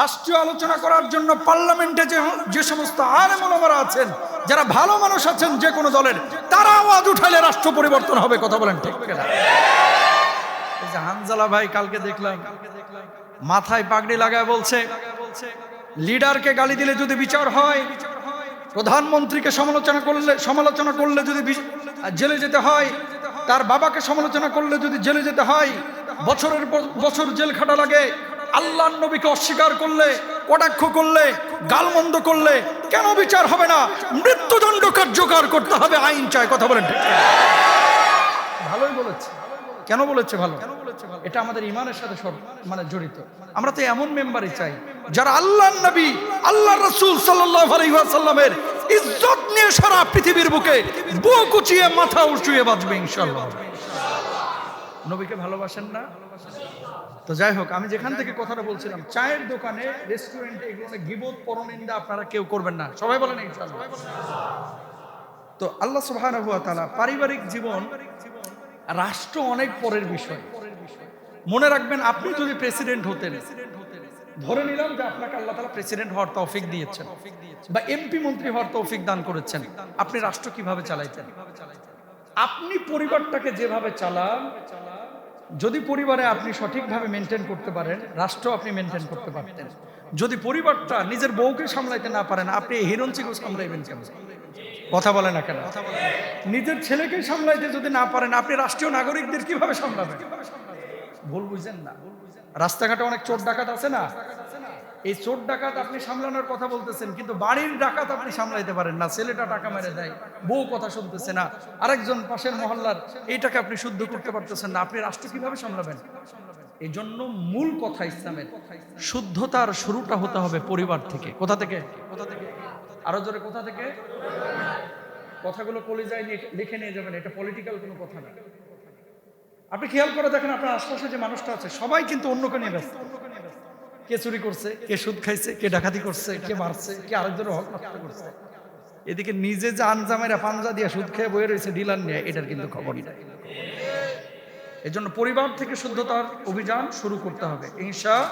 রাষ্ট্রীয় আলোচনা করার জন্য পার্লামেন্টে যে সমস্ত আলেম ওলামারা আছেন, যারা ভালো মানুষ আছেন যে কোনো দলের, তারা আওয়াজ উঠাইলে রাষ্ট্র পরিবর্তন হবে। কথা বলেন ঠিক কিনা? এই যে হানজালা ভাই কালকে দেখলাম মাথায় পাগড়ি লাগায় বলছে, লিডারকে গালি দিলে যদি বিচার হয়, প্রধানমন্ত্রীকে সমালোচনা করলে যদি জেলে যেতে হয়, তার বাবাকে সমালোচনা করলে যদি জেলে যেতে হয়, বছরের পর বছর জেল খাটা লাগে, আল্লাহর নবীকে অস্বীকার করলে, কটাক্ষ করলে, গালমন্দ করলে কেন বিচার হবে না? মৃত্যুদণ্ড কার্যকর করতে হবে, আইন চায়। কথা বলেন ঠিক? ভালোই বলেছে। কেন বলেছে ভালো? এটা আমাদের ইমানের সাথে মানে জড়িত। আমরা তো এমন মেম্বারই চাই যারা আল্লাহর নবী, আল্লাহর রাসূল সাল্লাল্লাহু আলাইহি ওয়াসাল্লামের ইজ্জত নিয়ে সারা পৃথিবীর বুকে বুক উঁচিয়ে মাথা উঁচিয়ে বাঁচবে ইনশাআল্লাহ। নবীকে ভালোবাসেন না? তো যাই হোক, আমি যেখান থেকে কথাটা বলছিলাম, চায়ের দোকানে, রেস্টুরেন্টে এগুলো গীবত পরনিন্দা আপনারা কেউ করবেন না, সবাই বলেন ইনশাআল্লাহ। তো আল্লাহ সুবহানাহু ওয়া তাআলা পারিবারিক জীবন, রাষ্ট্র অনেক পরের বিষয়। মনে রাখবেন, আপনি যদি প্রেসিডেন্ট হতেন, ধরে নিলাম যে আপনাকে আল্লাহ তাআলা প্রেসিডেন্ট হওয়ার তৌফিক দিয়েছেন বা এমপি মন্ত্রী হওয়ার তৌফিক দান করেছেন, আপনি রাষ্ট্র কিভাবে চালাইতেন? আপনি পরিবারটাকে যেভাবে চালান, যদি পরিবারে আপনি সঠিকভাবে মেনটেন করতে পারেন, রাষ্ট্র আপনি মেনটেন করতে পারতেন। যদি পরিবারটা নিজের বউকে সামলাইতে না পারেন, আপনি হিরণচিকেও সামলাইবেন কেন? কথা বলে না কেন? নিজের ছেলেকে সামলাইতে যদি না পারেন, আপনি রাষ্ট্রীয় নাগরিকদের কিভাবে সামলাবেন? ভুল বুঝেন না। রাস্তাঘাটে অনেক চোর ডাকাত আছে না? এই চোর ডাকাত আপনি সামলানোর কথা বলতেছেন, কিন্তু বাড়ির ডাকাত আপনি সামলাইতে পারেন না। ছেলেটা টাকা মেরে দেয়, বউ কথা শুনতেছে না, আরেকজন পাশের মহল্লার, এইটাকে আপনি শুদ্ধ করতে পারতেছেন না, আপনি রাষ্ট্র কিভাবে সামলাবেন? এই জন্য মূল কথা ইসলামের, শুদ্ধতার শুরুটা হতে হবে পরিবার থেকে। কোথা থেকে? আরো জোরে, কোথা থেকে? কথাগুলো কলিজায় লিখে নিয়ে যাবেন, এটা পলিটিক্যাল কোনো কথা না। আপনি খেয়াল করে দেখেন, আপনার আশপাশে যে মানুষটা আছে, সবাই কিন্তু অন্যকে নিয়ে ব্যস্ত। কে চুরি করছে, কে সুদ খাইছে, কে ডাকাতি করছে, কে মারছে, কে আরেকজনের হক নষ্ট করছে। এদিকে নিজে যে আনজামেরা পাঞ্জা দিয়ে সুদ খেয়ে বয়ে রয়েছে ডিলার নিয়ে, এটার কিন্তু খবরই নাই। এই জন্য পরিবার থেকে শুদ্ধতার অভিযান শুরু করতে হবে ইনশাআল্লাহ।